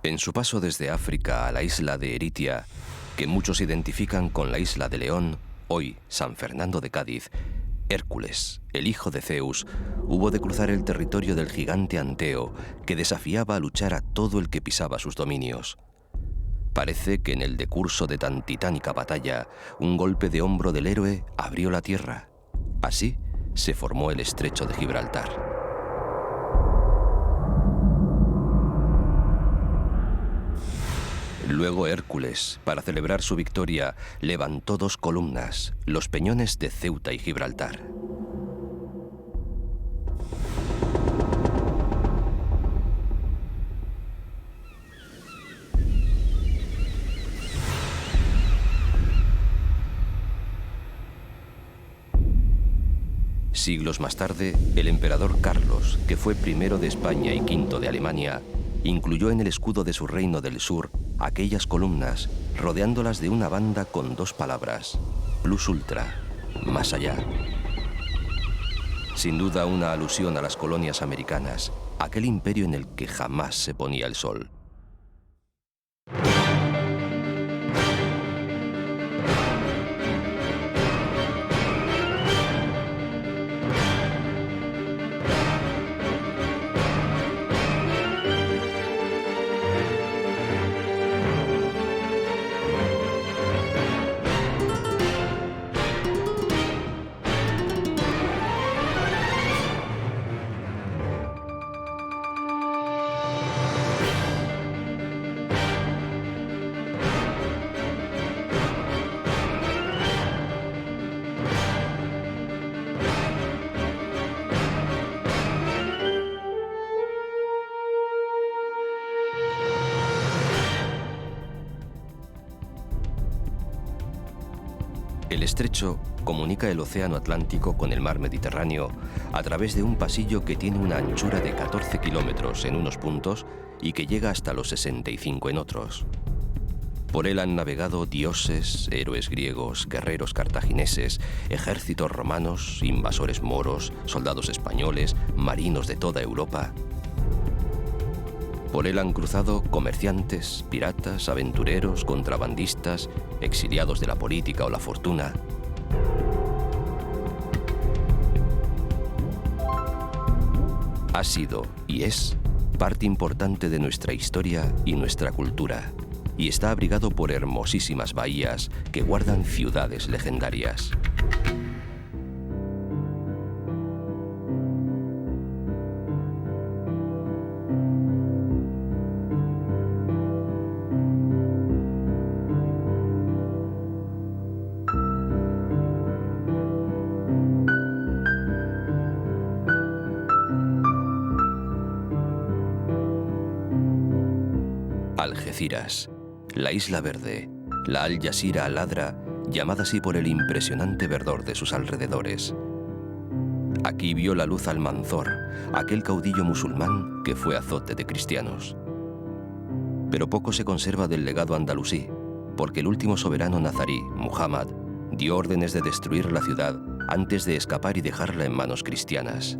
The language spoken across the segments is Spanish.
En su paso desde África a la isla de Eritia, que muchos identifican con la isla de León, hoy San Fernando de Cádiz, Hércules, el hijo de Zeus, hubo de cruzar el territorio del gigante Anteo, que desafiaba a luchar a todo el que pisaba sus dominios. Parece que en el decurso de tan titánica batalla, un golpe de hombro del héroe abrió la tierra. Así se formó el estrecho de Gibraltar. Luego Hércules, para celebrar su victoria, levantó dos columnas, los peñones de Ceuta y Gibraltar. Siglos más tarde, el emperador Carlos, que fue primero de España y quinto de Alemania, incluyó en el escudo de su reino del sur aquellas columnas, rodeándolas de una banda con dos palabras: plus ultra, más allá. Sin duda una alusión a las colonias americanas, aquel imperio en el que jamás se ponía el sol. El estrecho comunica el océano Atlántico con el mar Mediterráneo a través de un pasillo que tiene una anchura de 14 kilómetros en unos puntos y que llega hasta los 65 en otros. Por él han navegado dioses, héroes griegos, guerreros cartagineses, ejércitos romanos, invasores moros, soldados españoles, marinos de toda Europa. Por él han cruzado comerciantes, piratas, aventureros, contrabandistas, exiliados de la política o la fortuna. Ha sido y es parte importante de nuestra historia y nuestra cultura, y está abrigado por hermosísimas bahías que guardan ciudades legendarias. Algeciras, la Isla Verde, la Al Jazeera Al-Adra, llamada así por el impresionante verdor de sus alrededores. Aquí vio la luz Almanzor, aquel caudillo musulmán que fue azote de cristianos. Pero poco se conserva del legado andalusí, porque el último soberano nazarí, Muhammad, dio órdenes de destruir la ciudad antes de escapar y dejarla en manos cristianas.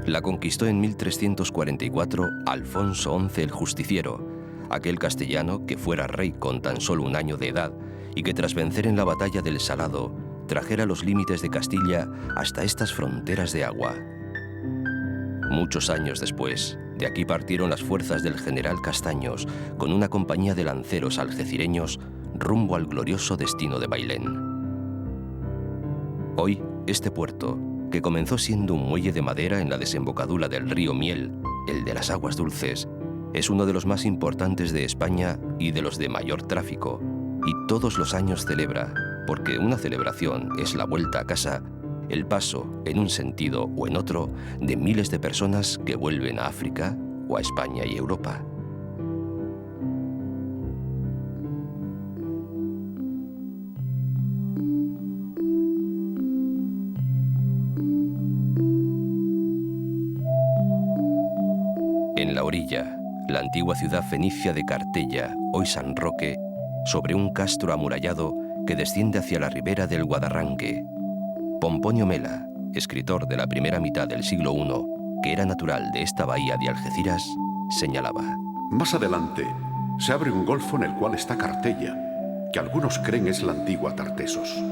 La conquistó en 1344 Alfonso XI el Justiciero, aquel castellano que fuera rey con tan solo un año de edad y que tras vencer en la batalla del Salado trajera los límites de Castilla hasta estas fronteras de agua. Muchos años después, de aquí partieron las fuerzas del general Castaños con una compañía de lanceros algecireños rumbo al glorioso destino de Bailén. Hoy, este puerto, que comenzó siendo un muelle de madera en la desembocadura del río Miel, el de las aguas dulces, es uno de los más importantes de España y de los de mayor tráfico, y todos los años celebra, porque una celebración es la vuelta a casa, el paso, en un sentido o en otro, de miles de personas que vuelven a África o a España y Europa. En la orilla, la antigua ciudad fenicia de Cartella, hoy San Roque, sobre un castro amurallado que desciende hacia la ribera del Guadarranque. Pomponio Mela, escritor de la primera mitad del siglo I, que era natural de esta bahía de Algeciras, señalaba: más adelante se abre un golfo en el cual está Cartella, que algunos creen es la antigua Tartesos.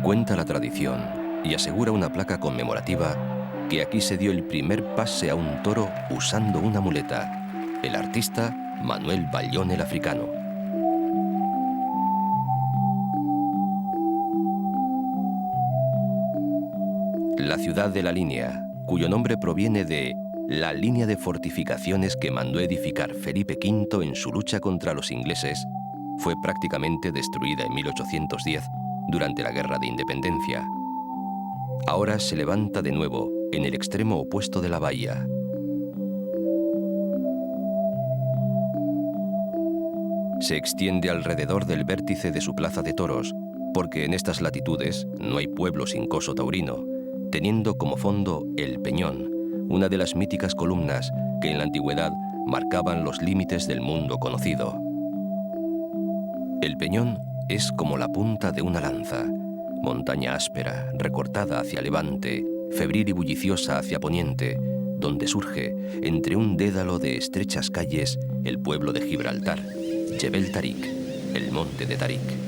Cuenta la tradición y asegura una placa conmemorativa que aquí se dio el primer pase a un toro usando una muleta, el artista Manuel Ballón el Africano. La ciudad de la Línea, cuyo nombre proviene de la línea de fortificaciones que mandó edificar Felipe V en su lucha contra los ingleses, fue prácticamente destruida en 1810 durante la Guerra de Independencia. Ahora se levanta de nuevo en el extremo opuesto de la bahía. Se extiende alrededor del vértice de su plaza de toros, porque en estas latitudes no hay pueblo sin coso taurino, teniendo como fondo el Peñón, una de las míticas columnas que en la antigüedad marcaban los límites del mundo conocido. El Peñón es como la punta de una lanza, montaña áspera, recortada hacia levante, febril y bulliciosa hacia poniente, donde surge, entre un dédalo de estrechas calles, el pueblo de Gibraltar, Jebel Tarik, el monte de Tarik.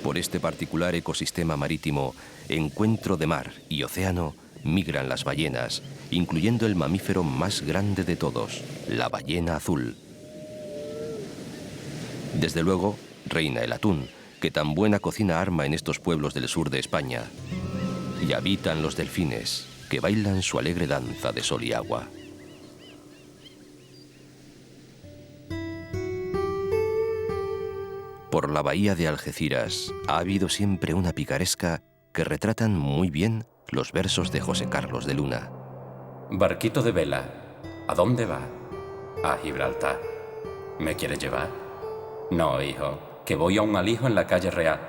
Por este particular ecosistema marítimo, encuentro de mar y océano, migran las ballenas, incluyendo el mamífero más grande de todos, la ballena azul. Desde luego, reina el atún, que tan buena cocina arma en estos pueblos del sur de España. Y habitan los delfines, que bailan su alegre danza de sol y agua. Por la bahía de Algeciras ha habido siempre una picaresca que retratan muy bien los versos de José Carlos de Luna. Barquito de vela, ¿a dónde va? A Gibraltar. ¿Me quieres llevar? No, hijo, que voy a un alijo en la calle Real.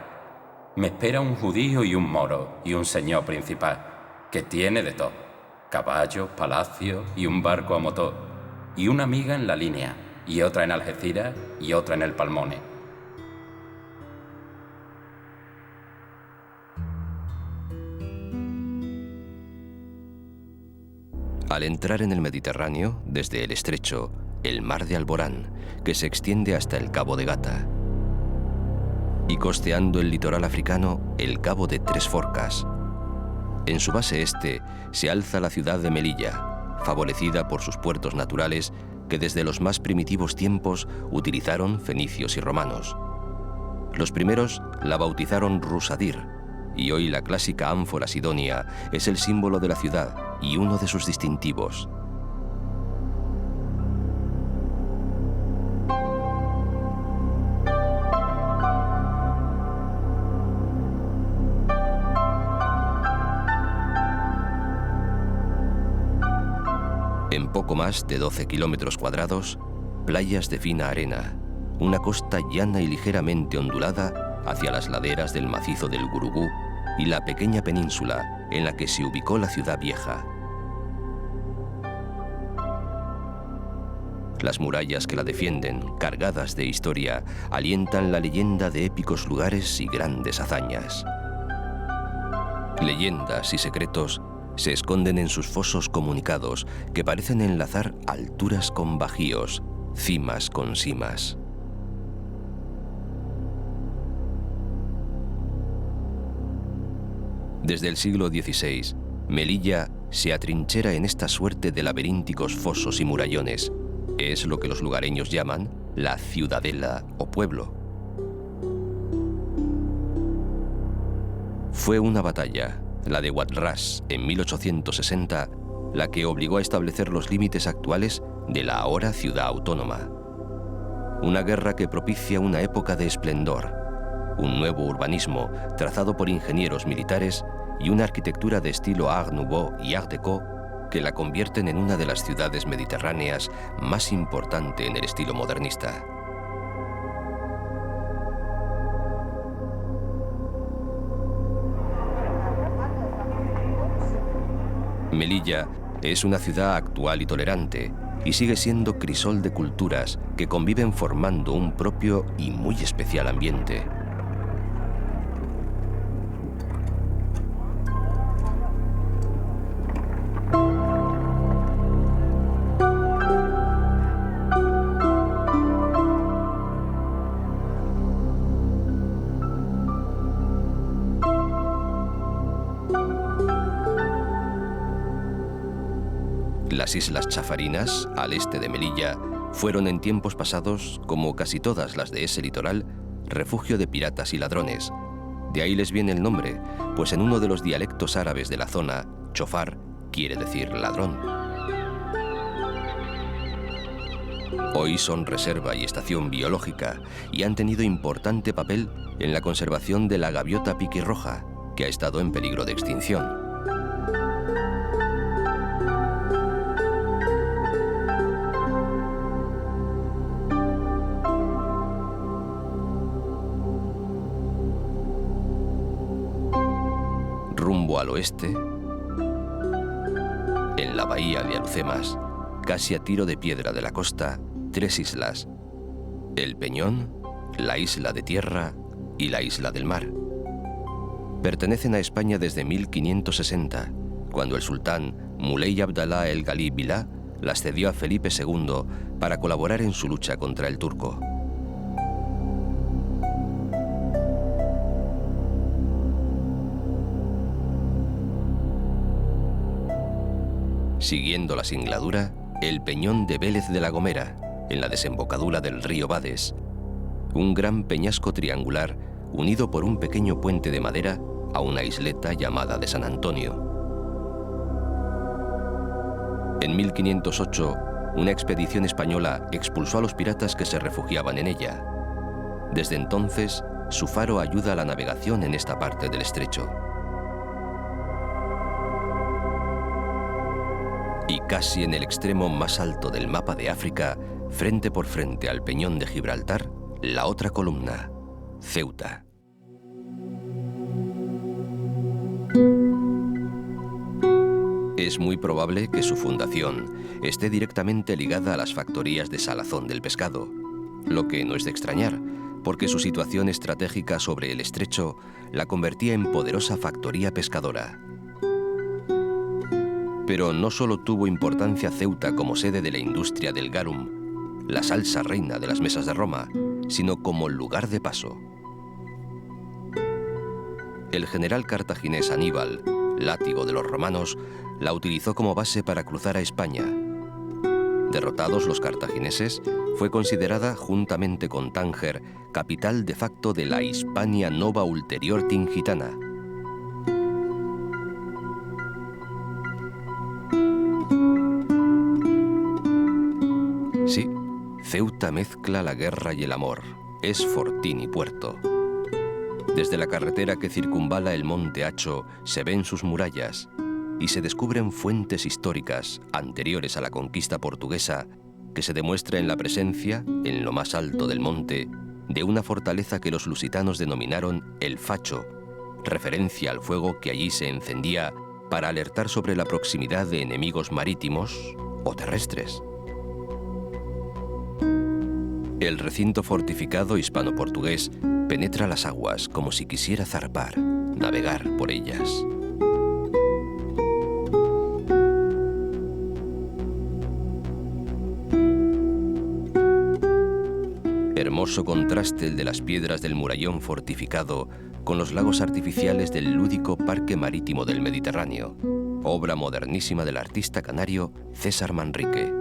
Me espera un judío y un moro y un señor principal, que tiene de todo: caballos, palacios y un barco a motor, y una amiga en la Línea, y otra en Algeciras y otra en el Palmone. Al entrar en el Mediterráneo, desde el estrecho, el mar de Alborán, que se extiende hasta el Cabo de Gata, y costeando el litoral africano, el Cabo de Tres Forcas. En su base este se alza la ciudad de Melilla, favorecida por sus puertos naturales que desde los más primitivos tiempos utilizaron fenicios y romanos. Los primeros la bautizaron Rusadir, y hoy la clásica ánfora sidonia es el símbolo de la ciudad y uno de sus distintivos. En poco más de 12 kilómetros cuadrados, playas de fina arena, una costa llana y ligeramente ondulada hacia las laderas del macizo del Gurugú y la pequeña península en la que se ubicó la ciudad vieja. Las murallas que la defienden, cargadas de historia, alientan la leyenda de épicos lugares y grandes hazañas. Leyendas y secretos se esconden en sus fosos comunicados que parecen enlazar alturas con bajíos, cimas con simas. Desde el siglo XVI, Melilla se atrinchera en esta suerte de laberínticos fosos y murallones. Es lo que los lugareños llaman la ciudadela o pueblo. Fue una batalla, la de Huadrás, en 1860, la que obligó a establecer los límites actuales de la ahora ciudad autónoma. Una guerra que propicia una época de esplendor, un nuevo urbanismo trazado por ingenieros militares y una arquitectura de estilo Art Nouveau y Art Déco que la convierten en una de las ciudades mediterráneas más importante en el estilo modernista. Melilla es una ciudad actual y tolerante, y sigue siendo crisol de culturas que conviven formando un propio y muy especial ambiente. Las Islas Chafarinas, al este de Melilla, fueron en tiempos pasados, como casi todas las de ese litoral, refugio de piratas y ladrones. De ahí les viene el nombre, pues en uno de los dialectos árabes de la zona, chofar quiere decir ladrón. Hoy son reserva y estación biológica y han tenido importante papel en la conservación de la gaviota piquirroja, que ha estado en peligro de extinción. Rumbo al oeste, en la bahía de Alhucemas, casi a tiro de piedra de la costa, 3 islas: El Peñón, la Isla de Tierra y la Isla del Mar. Pertenecen a España desde 1560, cuando el sultán Muley Abdalá el Galí Bilá las cedió a Felipe II para colaborar en su lucha contra el turco. Siguiendo la singladura, el Peñón de Vélez de la Gomera, en la desembocadura del río Bades, un gran peñasco triangular unido por un pequeño puente de madera a una isleta llamada de San Antonio. En 1508, una expedición española expulsó a los piratas que se refugiaban en ella. Desde entonces, su faro ayuda a la navegación en esta parte del estrecho. Y casi en el extremo más alto del mapa de África, frente por frente al Peñón de Gibraltar, la otra columna, Ceuta. Es muy probable que su fundación esté directamente ligada a las factorías de salazón del pescado, lo que no es de extrañar, porque su situación estratégica sobre el estrecho la convertía en poderosa factoría pescadora. Pero no solo tuvo importancia Ceuta como sede de la industria del garum, la salsa reina de las mesas de Roma, sino como lugar de paso. El general cartaginés Aníbal, látigo de los romanos, la utilizó como base para cruzar a España. Derrotados los cartagineses, fue considerada, juntamente con Tánger, capital de facto de la Hispania Nova Ulterior Tingitana. Sí, Ceuta mezcla la guerra y el amor. Es fortín y puerto. Desde la carretera que circunvala el monte Hacho se ven sus murallas y se descubren fuentes históricas anteriores a la conquista portuguesa que se demuestra en la presencia, en lo más alto del monte, de una fortaleza que los lusitanos denominaron el Facho, referencia al fuego que allí se encendía para alertar sobre la proximidad de enemigos marítimos o terrestres. El recinto fortificado hispano-portugués penetra las aguas como si quisiera zarpar, navegar por ellas. Hermoso contraste el de las piedras del murallón fortificado con los lagos artificiales del lúdico Parque Marítimo del Mediterráneo, obra modernísima del artista canario César Manrique.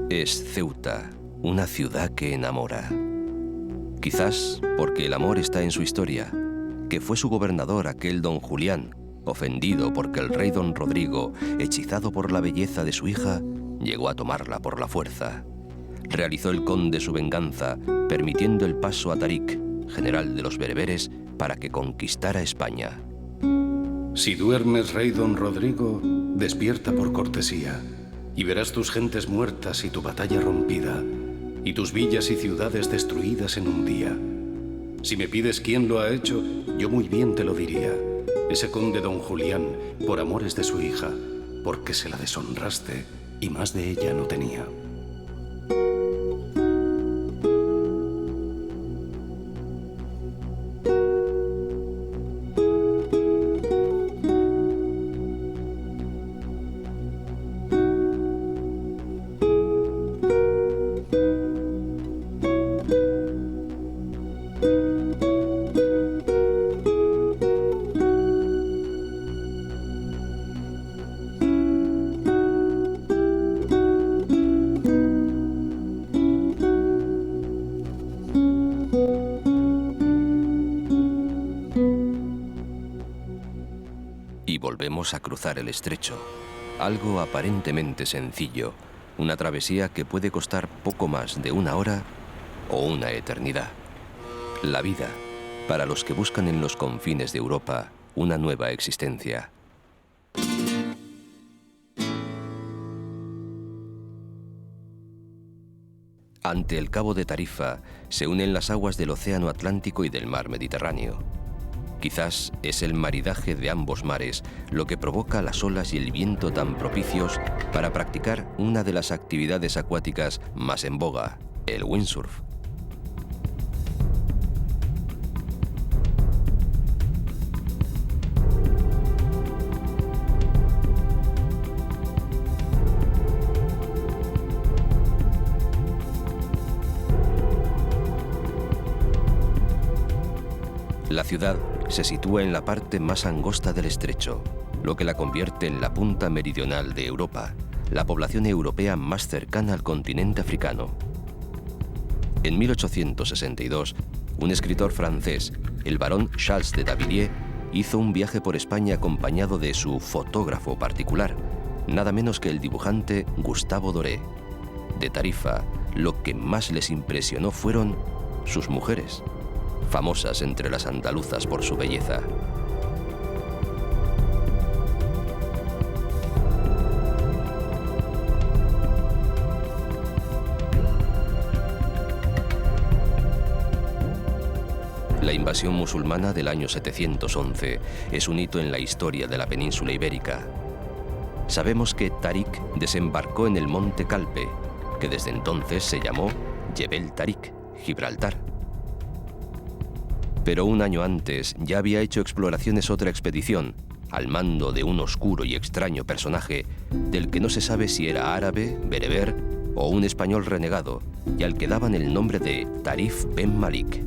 Es Ceuta, una ciudad que enamora. Quizás porque el amor está en su historia, que fue su gobernador aquel don Julián, ofendido porque el rey don Rodrigo, hechizado por la belleza de su hija, llegó a tomarla por la fuerza. Realizó el conde su venganza, permitiendo el paso a Tarik, general de los bereberes, para que conquistara España. Si duermes, rey don Rodrigo, despierta por cortesía, y verás tus gentes muertas y tu batalla rompida, y tus villas y ciudades destruidas en un día. Si me pides quién lo ha hecho, yo muy bien te lo diría. Ese conde don Julián, por amores de su hija, porque se la deshonraste y más de ella no tenía. animamos a cruzar el estrecho. Algo aparentemente sencillo, una travesía que puede costar poco más de 1 hora o una eternidad. La vida, para los que buscan en los confines de Europa una nueva existencia. Ante el Cabo de Tarifa se unen las aguas del Océano Atlántico y del Mar Mediterráneo. Quizás es el maridaje de ambos mares lo que provoca las olas y el viento tan propicios para practicar una de las actividades acuáticas más en boga, el windsurf. La ciudad se sitúa en la parte más angosta del estrecho, lo que la convierte en la punta meridional de Europa, la población europea más cercana al continente africano. En 1862, un escritor francés, el barón Charles de Davilliers, hizo un viaje por España acompañado de su fotógrafo particular, nada menos que el dibujante Gustavo Doré. De Tarifa, lo que más les impresionó fueron sus mujeres, famosas entre las andaluzas por su belleza. La invasión musulmana del año 711 es un hito en la historia de la península ibérica. Sabemos que Tarik desembarcó en el monte Calpe, que desde entonces se llamó Jebel Tarik, Gibraltar. Pero 1 año antes ya había hecho exploraciones otra expedición, al mando de un oscuro y extraño personaje del que no se sabe si era árabe, bereber o un español renegado, y al que daban el nombre de Tarif Ben Malik.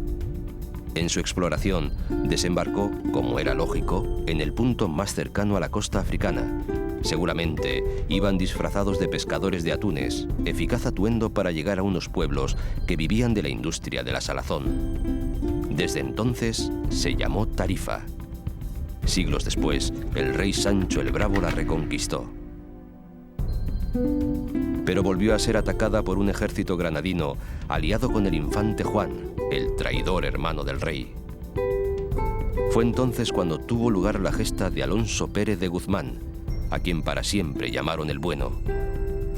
En su exploración desembarcó, como era lógico, en el punto más cercano a la costa africana. Seguramente iban disfrazados de pescadores de atunes, eficaz atuendo para llegar a unos pueblos que vivían de la industria de la salazón. Desde entonces se llamó Tarifa. Siglos después, el rey Sancho el Bravo la reconquistó. Pero volvió a ser atacada por un ejército granadino aliado con el infante Juan, el traidor hermano del rey. Fue entonces cuando tuvo lugar la gesta de Alonso Pérez de Guzmán, a quien para siempre llamaron el Bueno.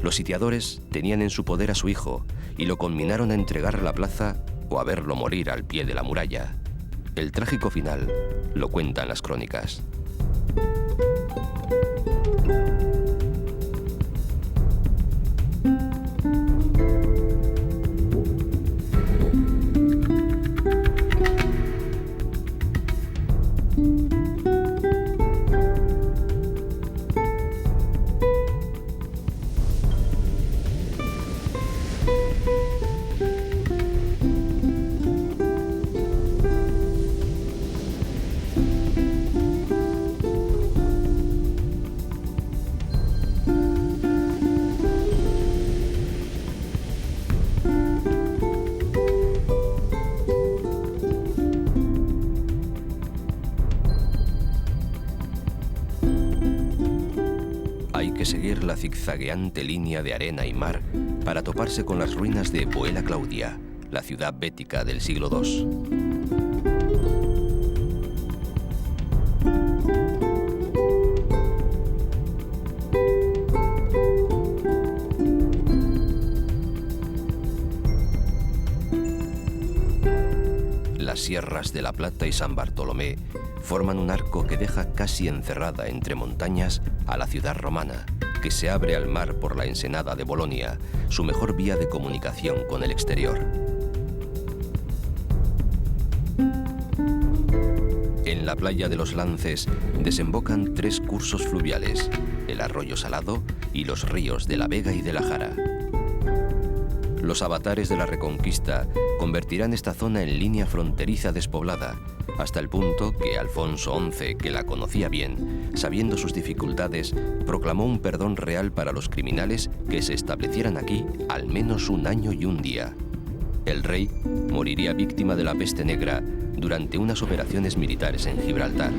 Los sitiadores tenían en su poder a su hijo y lo conminaron a entregar la plaza o a verlo morir al pie de la muralla. El trágico final lo cuentan las crónicas. Seguir la zigzagueante línea de arena y mar para toparse con las ruinas de Boela Claudia, la ciudad bética del siglo II. Las sierras de La Plata y San Bartolomé forman un arco que deja casi encerrada entre montañas a la ciudad romana, que se abre al mar por la ensenada de Bolonia, su mejor vía de comunicación con el exterior. En la playa de los Lances desembocan 3 cursos fluviales, el arroyo Salado y los ríos de la Vega y de la Jara. Los avatares de la Reconquista convertirán esta zona en línea fronteriza despoblada, hasta el punto que Alfonso XI, que la conocía bien, sabiendo sus dificultades, proclamó un perdón real para los criminales que se establecieran aquí al menos 1 año y 1 día. El rey moriría víctima de la peste negra durante unas operaciones militares en Gibraltar.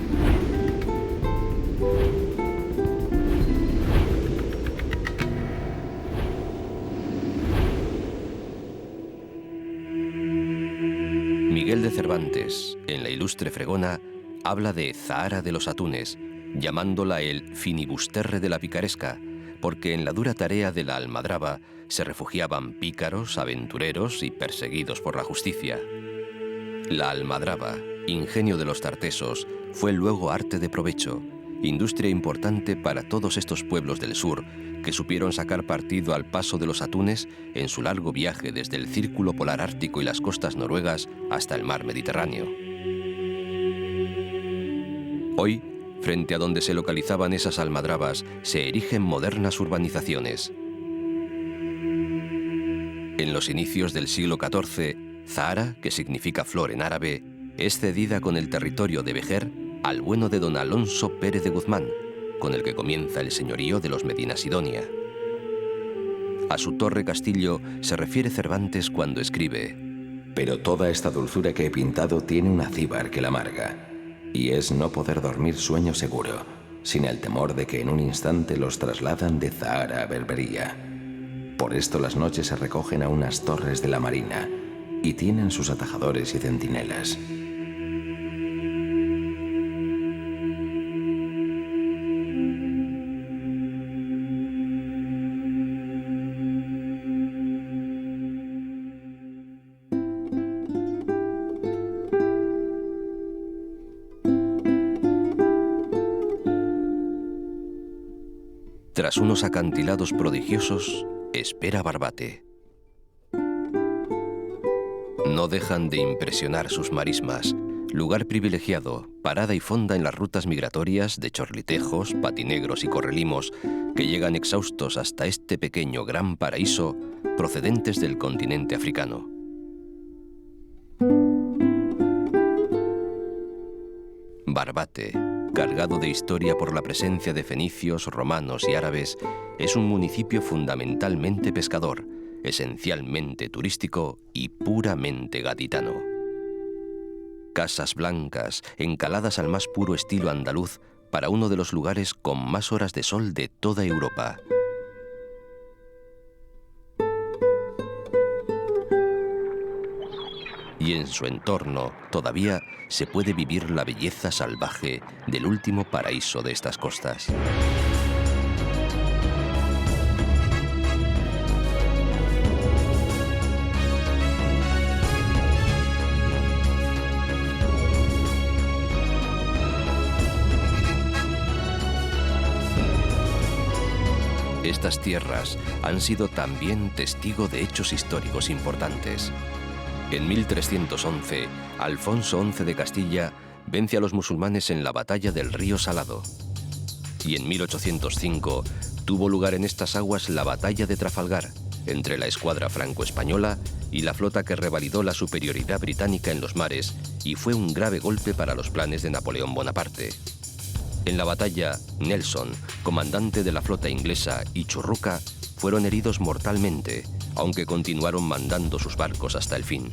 Miguel de Cervantes, en La Ilustre Fregona, habla de Zahara de los Atunes, llamándola el finibusterre de la picaresca, porque en la dura tarea de la almadraba se refugiaban pícaros, aventureros y perseguidos por la justicia. La almadraba, ingenio de los tartesos, fue luego arte de provecho, industria importante para todos estos pueblos del sur que supieron sacar partido al paso de los atunes en su largo viaje desde el círculo polar ártico y las costas noruegas hasta el mar Mediterráneo. Hoy, frente a donde se localizaban esas almadrabas, se erigen modernas urbanizaciones. En los inicios del siglo XIV, Zahara, que significa flor en árabe, es cedida con el territorio de Vejer al bueno de don Alonso Pérez de Guzmán, con el que comienza el señorío de los Medina Sidonia. A su torre castillo se refiere Cervantes cuando escribe: «Pero toda esta dulzura que he pintado tiene un acíbar que la amarga, y es no poder dormir sueño seguro, sin el temor de que en un instante los trasladan de Zahara a Berbería. Por esto las noches se recogen a unas torres de la marina, y tienen sus atajadores y centinelas». Tras unos acantilados prodigiosos, espera Barbate. No dejan de impresionar sus marismas, lugar privilegiado, parada y fonda en las rutas migratorias de chorlitejos, patinegros y correlimos que llegan exhaustos hasta este pequeño gran paraíso procedentes del continente africano. Barbate, cargado de historia por la presencia de fenicios, romanos y árabes, es un municipio fundamentalmente pescador, esencialmente turístico y puramente gaditano. Casas blancas, encaladas al más puro estilo andaluz, para uno de los lugares con más horas de sol de toda Europa. Y en su entorno todavía se puede vivir la belleza salvaje del último paraíso de estas costas. Estas tierras han sido también testigo de hechos históricos importantes. En 1311, Alfonso XI de Castilla vence a los musulmanes en la batalla del río Salado. Y en 1805 tuvo lugar en estas aguas la batalla de Trafalgar, entre la escuadra franco-española y la flota que revalidó la superioridad británica en los mares y fue un grave golpe para los planes de Napoleón Bonaparte. En la batalla, Nelson, comandante de la flota inglesa, y Churruca fueron heridos mortalmente, aunque continuaron mandando sus barcos hasta el fin.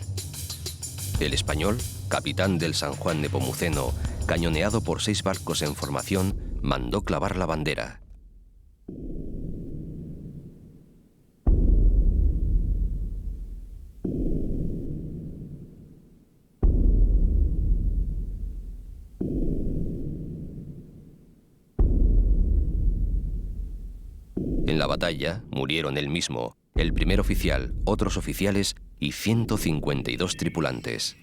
El español, capitán del San Juan Nepomuceno, cañoneado por 6 barcos en formación, mandó clavar la bandera. En la batalla murieron él mismo, el primer oficial, otros oficiales y 152 tripulantes.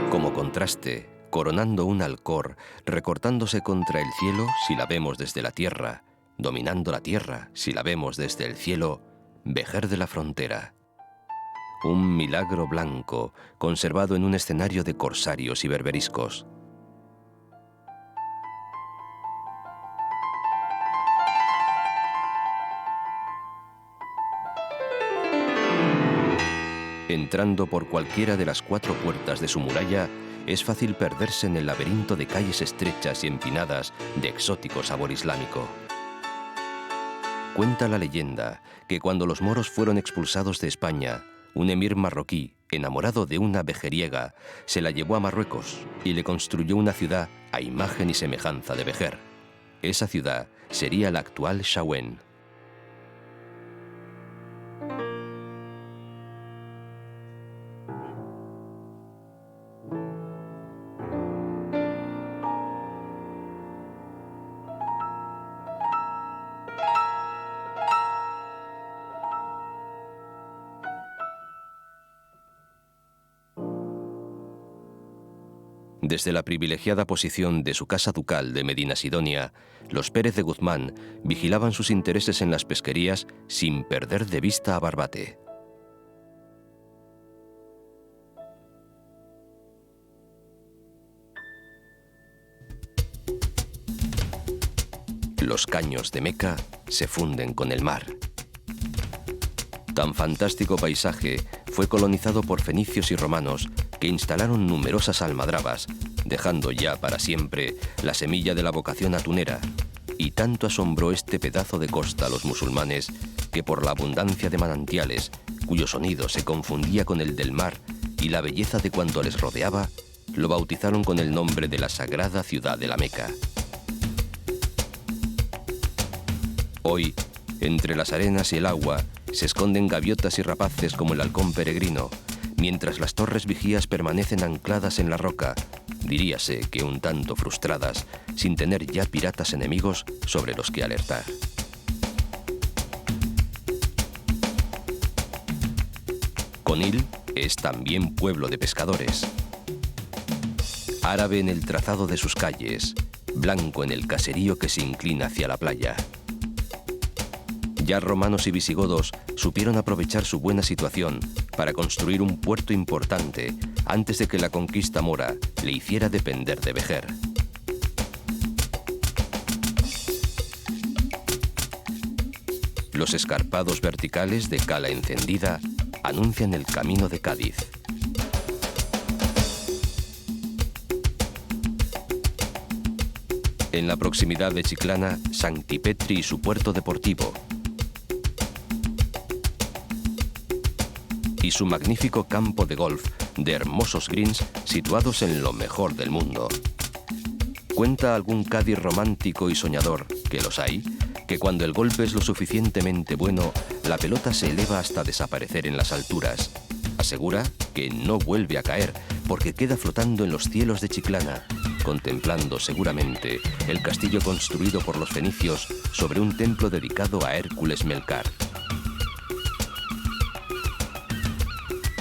Como contraste, coronando un alcor, recortándose contra el cielo si la vemos desde la tierra, dominando la tierra si la vemos desde el cielo, Vejer de la Frontera. Un milagro blanco, conservado en un escenario de corsarios y berberiscos. Entrando por cualquiera de las 4 puertas de su muralla, es fácil perderse en el laberinto de calles estrechas y empinadas de exótico sabor islámico. Cuenta la leyenda que cuando los moros fueron expulsados de España, un emir marroquí, enamorado de una vejeriega, se la llevó a Marruecos y le construyó una ciudad a imagen y semejanza de Vejer. esa ciudad sería la actual Chauen. Desde la privilegiada posición de su casa ducal de Medinasidonia, los Pérez de Guzmán vigilaban sus intereses en las pesquerías sin perder de vista a Barbate. Los caños de Meca se funden con el mar. Tan fantástico paisaje fue colonizado por fenicios y romanos que instalaron numerosas almadrabas, dejando ya para siempre la semilla de la vocación atunera, y tanto asombró este pedazo de costa a los musulmanes que por la abundancia de manantiales, cuyo sonido se confundía con el del mar y la belleza de cuanto les rodeaba, lo bautizaron con el nombre de la sagrada ciudad de la Meca. Hoy, entre las arenas y el agua, se esconden gaviotas y rapaces como el halcón peregrino, mientras las torres vigías permanecen ancladas en la roca, diríase que un tanto frustradas, sin tener ya piratas enemigos sobre los que alertar. Conil es también pueblo de pescadores. Árabe en el trazado de sus calles, blanco en el caserío que se inclina hacia la playa. Ya romanos y visigodos supieron aprovechar su buena situación para construir un puerto importante antes de que la conquista mora le hiciera depender de Vejer. Los escarpados verticales de Cala Encendida anuncian el camino de Cádiz. En la proximidad de Chiclana, Sancti-Petri y su puerto deportivo, y su magnífico campo de golf de hermosos greens situados en lo mejor del mundo. Cuenta algún Cádiz romántico y soñador, que los hay, que cuando el golpe es lo suficientemente bueno, la pelota se eleva hasta desaparecer en las alturas. Asegura que no vuelve a caer porque queda flotando en los cielos de Chiclana, contemplando seguramente el castillo construido por los fenicios sobre un templo dedicado a Hércules Melcar.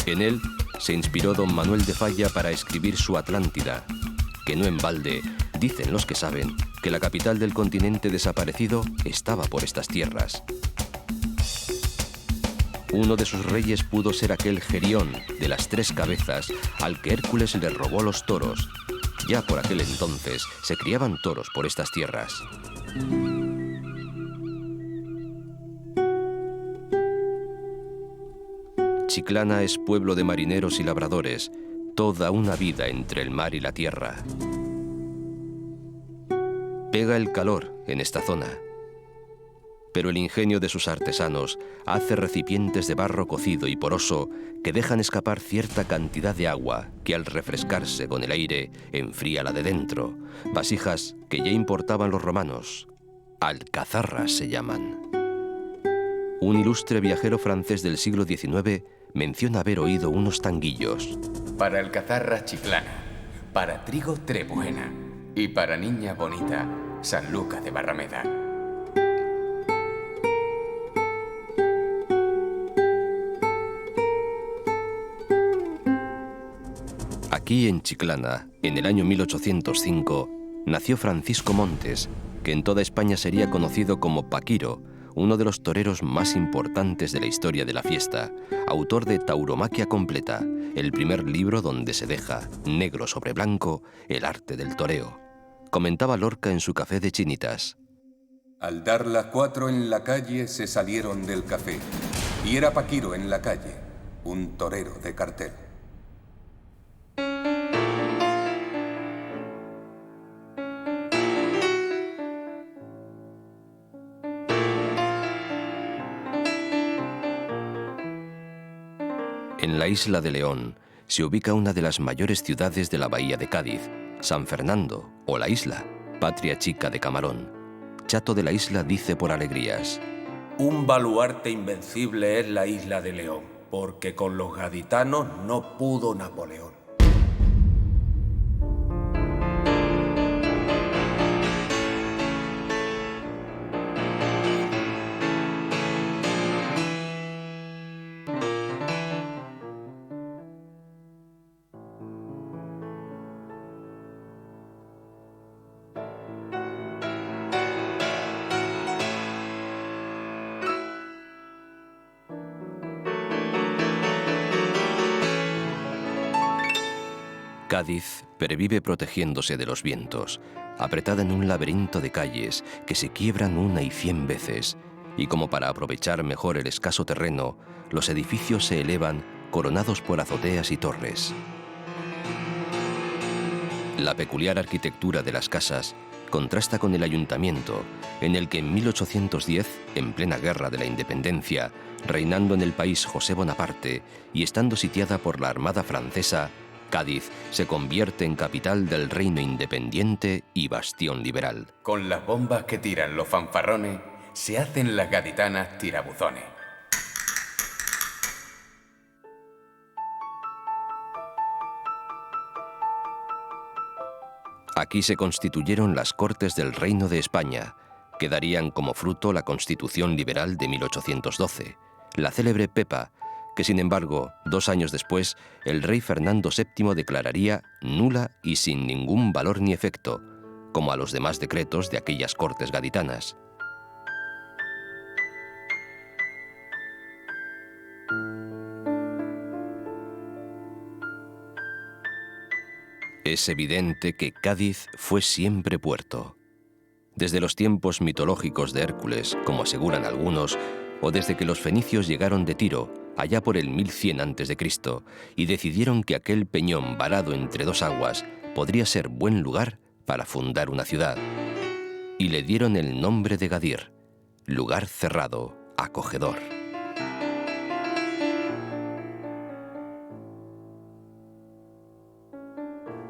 En él se inspiró don Manuel de Falla para escribir su Atlántida, que no en balde dicen los que saben que la capital del continente desaparecido estaba por estas tierras. Uno de sus reyes pudo ser aquel Gerión de las 3 cabezas al que Hércules le robó los toros. Ya por aquel entonces se criaban toros por estas tierras. Chiclana es pueblo de marineros y labradores, toda una vida entre el mar y la tierra. Pega el calor en esta zona, pero el ingenio de sus artesanos hace recipientes de barro cocido y poroso que dejan escapar cierta cantidad de agua que al refrescarse con el aire enfría la de dentro, vasijas que ya importaban los romanos, alcazarras se llaman. Un ilustre viajero francés del siglo XIX menciona haber oído unos tanguillos. Para alcazarra Chiclana, para trigo Trebuena y para niña bonita, Sanlúcar de Barrameda. Aquí en Chiclana, en el año 1805, nació Francisco Montes, que en toda España sería conocido como Paquiro, uno de los toreros más importantes de la historia de la fiesta, autor de Tauromaquia Completa, el primer libro donde se deja, negro sobre blanco, el arte del toreo. Comentaba Lorca en su café de Chinitas. Al dar las 4 en la calle se salieron del café, y era Paquiro en la calle, un torero de cartel. En la isla de León se ubica una de las mayores ciudades de la bahía de Cádiz, San Fernando, o la isla, patria chica de Camarón. chato de la isla dice por alegrías: Un baluarte invencible es la isla de León, porque con los gaditanos no pudo Napoleón. Cádiz pervive protegiéndose de los vientos, apretada en un laberinto de calles que se quiebran una y 100 veces, y como para aprovechar mejor el escaso terreno, los edificios se elevan coronados por azoteas y torres. La peculiar arquitectura de las casas contrasta con el ayuntamiento, en el que en 1810, en plena guerra de la independencia, reinando en el país José Bonaparte y estando sitiada por la Armada francesa, Cádiz se convierte en capital del reino independiente y bastión liberal. Con las bombas que tiran los fanfarrones, se hacen las gaditanas tirabuzones. Aquí se constituyeron las Cortes del Reino de España, que darían como fruto la Constitución Liberal de 1812, la célebre Pepa, que sin embargo, 2 años después, el rey Fernando VII declararía nula y sin ningún valor ni efecto, como a los demás decretos de aquellas Cortes gaditanas. Es evidente que Cádiz fue siempre puerto. Desde los tiempos mitológicos de Hércules, como aseguran algunos, o desde que los fenicios llegaron de Tiro, allá por el 1100 a.C., y decidieron que aquel peñón varado entre 2 aguas podría ser buen lugar para fundar una ciudad. Y le dieron el nombre de Gadir, lugar cerrado, acogedor.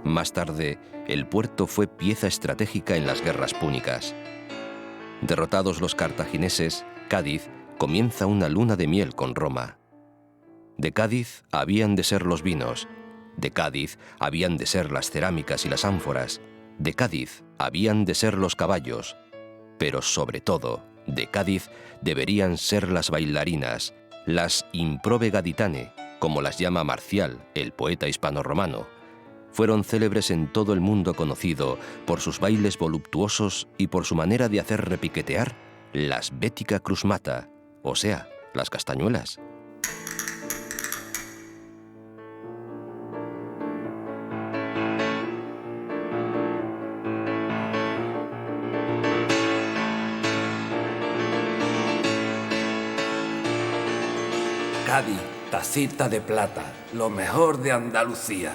Más tarde, el puerto fue pieza estratégica en las guerras púnicas. Derrotados los cartagineses, Cádiz comienza una luna de miel con Roma. De Cádiz habían de ser los vinos, de Cádiz habían de ser las cerámicas y las ánforas, de Cádiz habían de ser los caballos, pero sobre todo, de Cádiz deberían ser las bailarinas, las improbe gaditane, como las llama Marcial, el poeta hispano-romano. Fueron célebres en todo el mundo conocido por sus bailes voluptuosos y por su manera de hacer repiquetear las bética crusmata, o sea, las castañuelas. Cádiz, tacita de plata, lo mejor de Andalucía.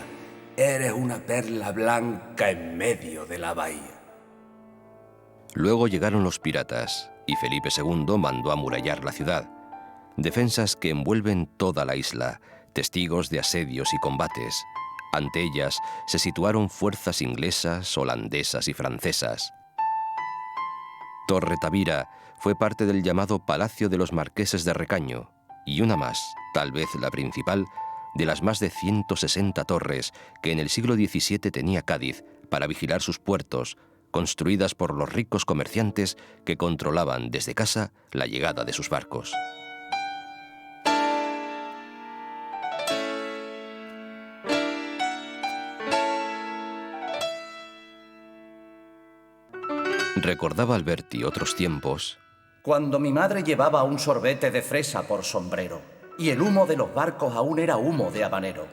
Eres una perla blanca en medio de la bahía. Luego llegaron los piratas, y Felipe II mandó amurallar la ciudad. Defensas que envuelven toda la isla, testigos de asedios y combates. Ante ellas se situaron fuerzas inglesas, holandesas y francesas. Torre Tavira fue parte del llamado Palacio de los Marqueses de Recaño, y una más, tal vez la principal, de las más de 160 torres que en el siglo XVII tenía Cádiz para vigilar sus puertos, construidas por los ricos comerciantes que controlaban desde casa la llegada de sus barcos. Recordaba Alberti otros tiempos. Cuando mi madre llevaba un sorbete de fresa por sombrero y el humo de los barcos aún era humo de habanero.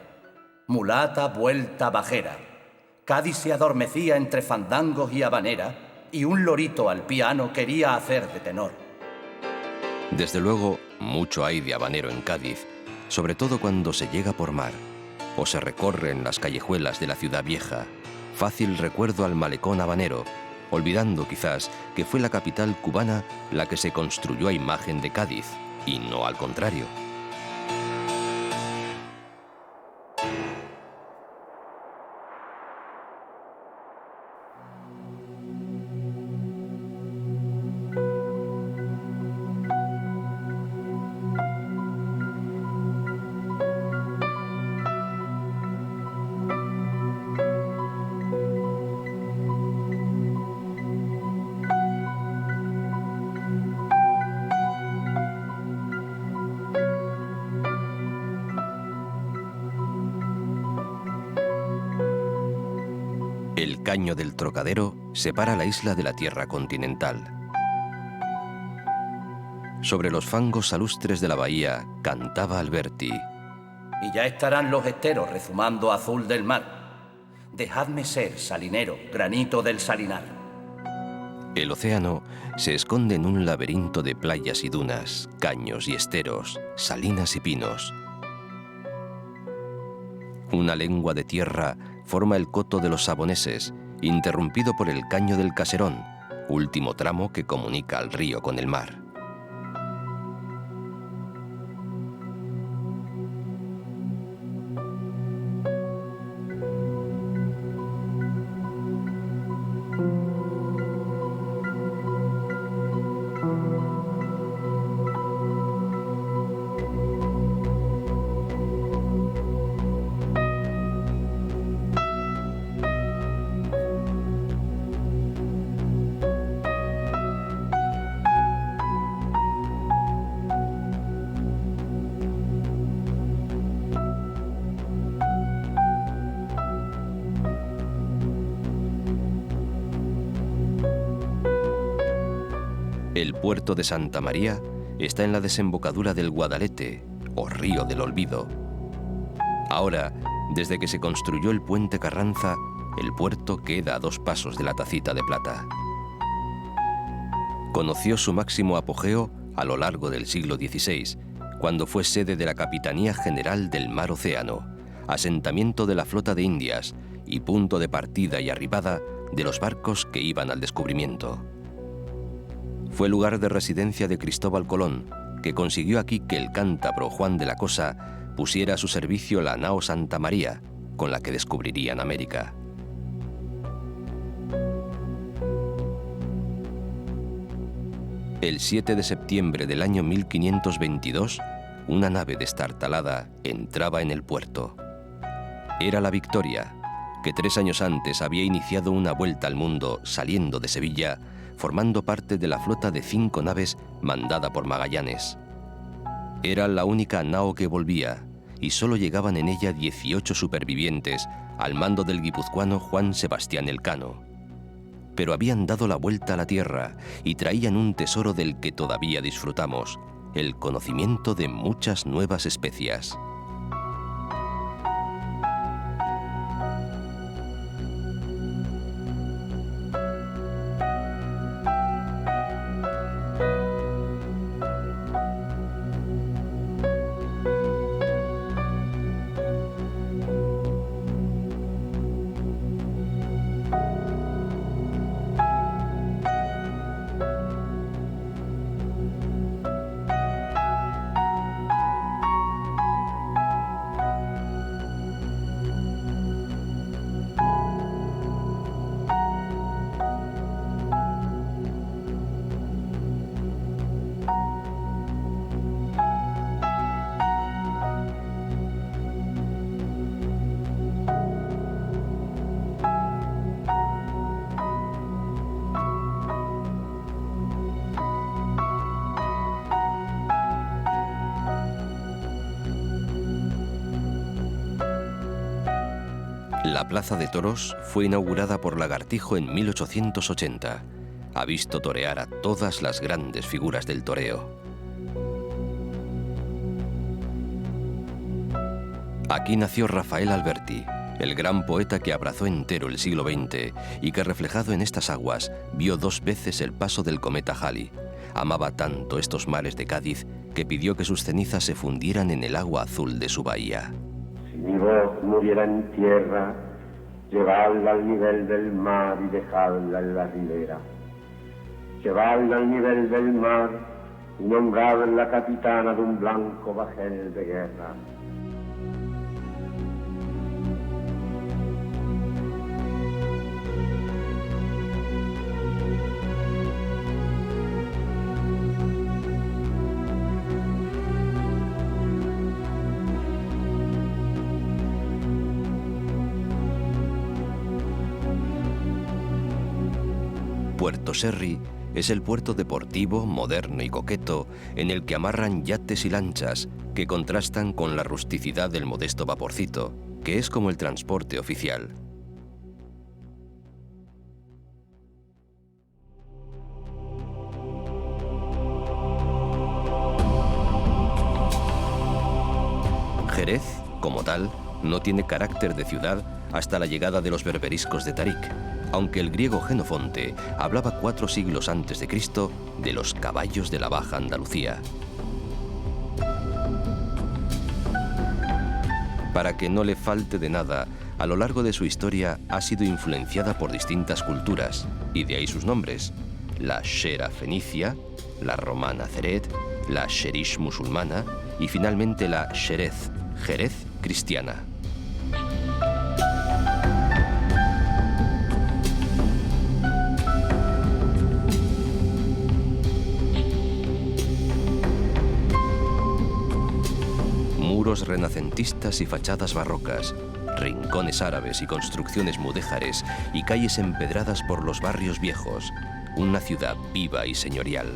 Mulata vuelta bajera. Cádiz se adormecía entre fandangos y habanera y un lorito al piano quería hacer de tenor. Desde luego, mucho hay de habanero en Cádiz, sobre todo cuando se llega por mar o se recorren las callejuelas de la ciudad vieja. Fácil recuerdo al malecón habanero, olvidando quizás que fue la capital cubana la que se construyó a imagen de Cádiz, y no al contrario. Caño del Trocadero separa la isla de la tierra continental. Sobre los fangos salustres de la bahía cantaba Alberti. Y ya estarán los esteros rezumando azul del mar. Dejadme ser, salinero, granito del salinar. El océano se esconde en un laberinto de playas y dunas, caños y esteros, salinas y pinos. Una lengua de tierra forma el coto de los Saboneses, interrumpido por el Caño del Caserón, último tramo que comunica al río con el mar. El puerto de Santa María está en la desembocadura del Guadalete, o Río del Olvido. Ahora, desde que se construyó el puente Carranza, el puerto queda a 2 pasos de la Tacita de Plata. Conoció su máximo apogeo a lo largo del siglo XVI, cuando fue sede de la Capitanía General del Mar Océano, asentamiento de la flota de Indias y punto de partida y arribada de los barcos que iban al descubrimiento. Fue lugar de residencia de Cristóbal Colón, que consiguió aquí que el cántabro Juan de la Cosa pusiera a su servicio la nao Santa María, con la que descubrirían América. El 7 de septiembre del año 1522, una nave destartalada entraba en el puerto. Era la Victoria, que 3 años antes había iniciado una vuelta al mundo saliendo de Sevilla, formando parte de la flota de 5 naves mandada por Magallanes. Era la única nao que volvía, y solo llegaban en ella 18 supervivientes al mando del guipuzcoano Juan Sebastián Elcano. Pero habían dado la vuelta a la tierra y traían un tesoro del que todavía disfrutamos, el conocimiento de muchas nuevas especias. La Plaza de Toros fue inaugurada por Lagartijo en 1880. Ha visto torear a todas las grandes figuras del toreo. Aquí nació Rafael Alberti, el gran poeta que abrazó entero el siglo XX y que, reflejado en estas aguas, vio 2 veces el paso del cometa Halley. Amaba tanto estos mares de Cádiz que pidió que sus cenizas se fundieran en el agua azul de su bahía. Si mi voz muriera en tierra, llevadla al nivel del mar y dejadla en la ribera. Llevadla al nivel del mar y nombradla capitana de un blanco bajel de guerra. Puerto Serri es el puerto deportivo, moderno y coqueto en el que amarran yates y lanchas que contrastan con la rusticidad del modesto vaporcito, que es como el transporte oficial. Jerez, como tal, no tiene carácter de ciudad hasta la llegada de los berberiscos de Tarik, aunque el griego Jenofonte hablaba 4 siglos antes de Cristo de los caballos de la Baja Andalucía. Para que no le falte de nada, a lo largo de su historia ha sido influenciada por distintas culturas, y de ahí sus nombres: la Shera fenicia, la romana Ceret, la Sherish musulmana y finalmente la Sherez, Jerez cristiana. Muros renacentistas y fachadas barrocas, rincones árabes y construcciones mudéjares y calles empedradas por los barrios viejos, una ciudad viva y señorial.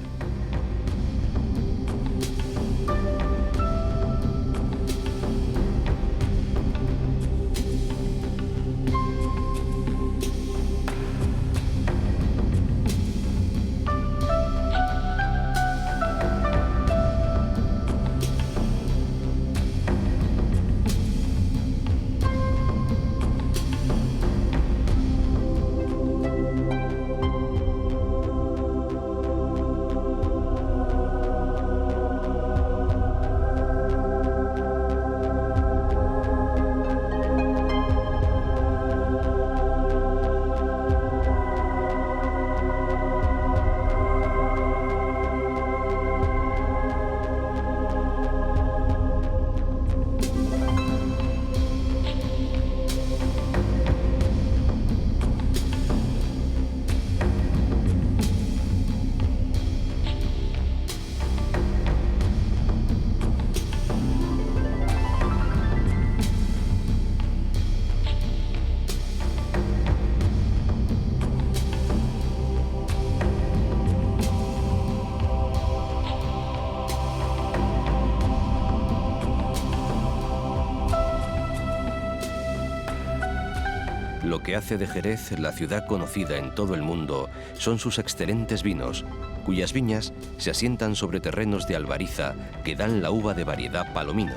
Lo que hace de Jerez la ciudad conocida en todo el mundo son sus excelentes vinos, cuyas viñas se asientan sobre terrenos de albariza que dan la uva de variedad palomino,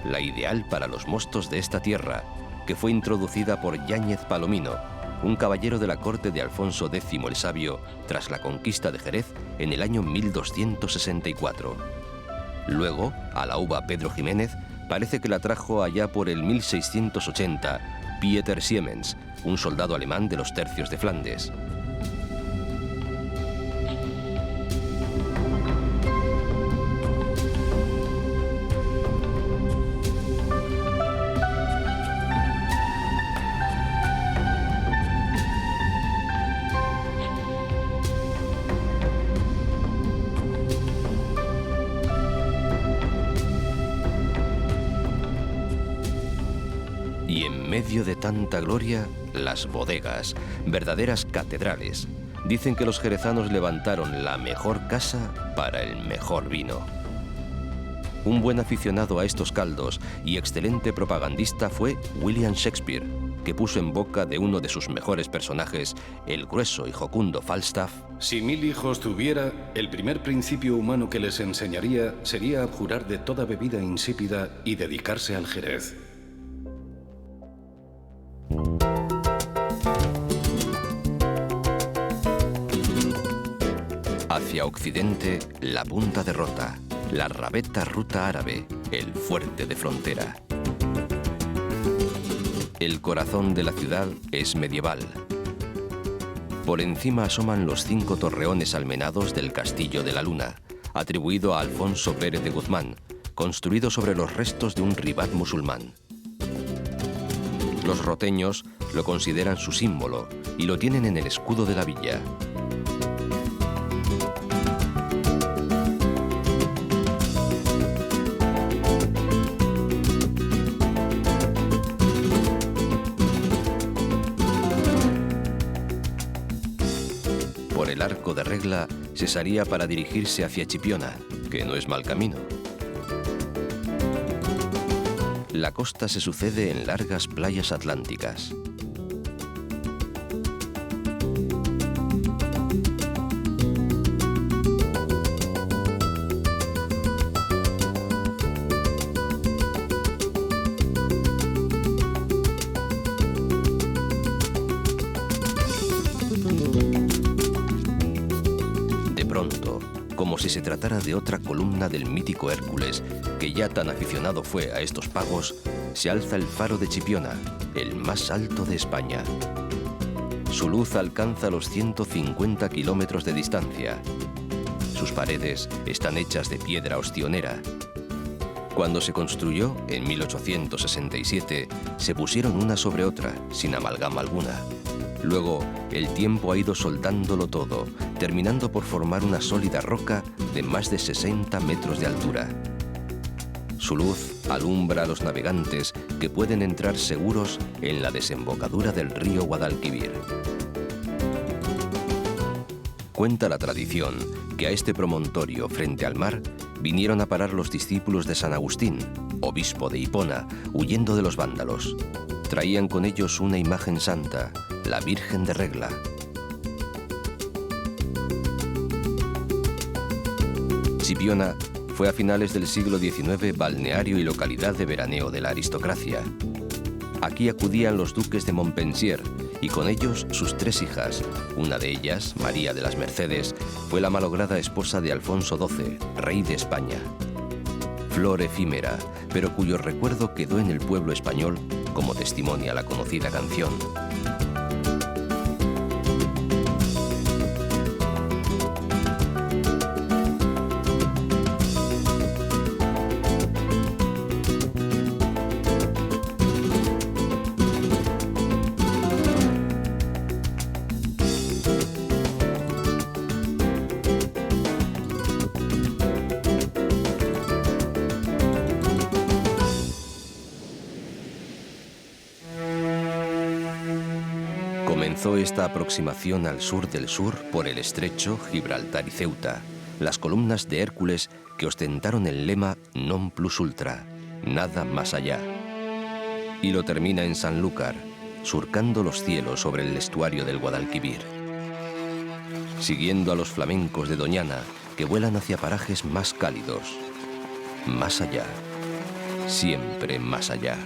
la ideal para los mostos de esta tierra, que fue introducida por Yáñez Palomino, un caballero de la corte de Alfonso X el Sabio, tras la conquista de Jerez en el año 1264. Luego, a la uva Pedro Jiménez parece que la trajo allá por el 1680 Pieter Siemens, un soldado alemán de los tercios de Flandes. Y en medio de tanta gloria, las bodegas, verdaderas catedrales. Dicen que los jerezanos levantaron la mejor casa para el mejor vino. Un buen aficionado a estos caldos y excelente propagandista fue William Shakespeare, que puso en boca de uno de sus mejores personajes, el grueso y jocundo Falstaff: si 1000 hijos tuviera, el primer principio humano que les enseñaría sería abjurar de toda bebida insípida y dedicarse al Jerez. Hacia occidente, la Punta de Rota, la Rabeta Ruta Árabe, el fuerte de frontera. El corazón de la ciudad es medieval. Por encima asoman los 5 torreones almenados del Castillo de la Luna, atribuido a Alfonso Pérez de Guzmán, construido sobre los restos de un ribat musulmán. Los roteños lo consideran su símbolo y lo tienen en el escudo de la villa. Por el arco de regla se salía para dirigirse hacia Chipiona, que no es mal camino. La costa se sucede en largas playas atlánticas. pronto, como si se tratara de otra columna del mítico Hércules, que ya tan aficionado fue a estos pagos, se alza el faro de Chipiona, el más alto de España. Su luz alcanza los 150 kilómetros de distancia. Sus paredes están hechas de piedra ostionera. Cuando se construyó, en 1867, se pusieron una sobre otra, sin amalgama alguna. Luego, el tiempo ha ido soldándolo todo, terminando por formar una sólida roca de más de 60 metros de altura. Su luz alumbra a los navegantes que pueden entrar seguros en la desembocadura del río Guadalquivir. Cuenta la tradición que a este promontorio frente al mar vinieron a parar los discípulos de San Agustín, obispo de Hipona, huyendo de los vándalos. Traían con ellos una imagen santa, la Virgen de Regla. Chipiona fue a finales del siglo XIX balneario y localidad de veraneo de la aristocracia. Aquí acudían los duques de Montpensier y con ellos sus 3 hijas. Una de ellas, María de las Mercedes, fue la malograda esposa de Alfonso XII, rey de España. Flor efímera, pero cuyo recuerdo quedó en el pueblo español, como testimonia la conocida canción. Comenzó esta aproximación al sur del sur por el estrecho, Gibraltar y Ceuta, las columnas de Hércules que ostentaron el lema Non plus ultra, nada más allá. Y lo termina en Sanlúcar, surcando los cielos sobre el estuario del Guadalquivir. Siguiendo a los flamencos de Doñana, que vuelan hacia parajes más cálidos, más allá, siempre más allá.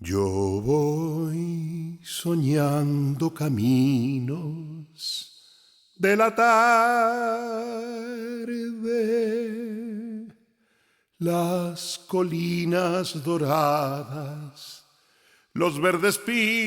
Yo voy soñando caminos de la tarde, las colinas doradas, los verdes pinos.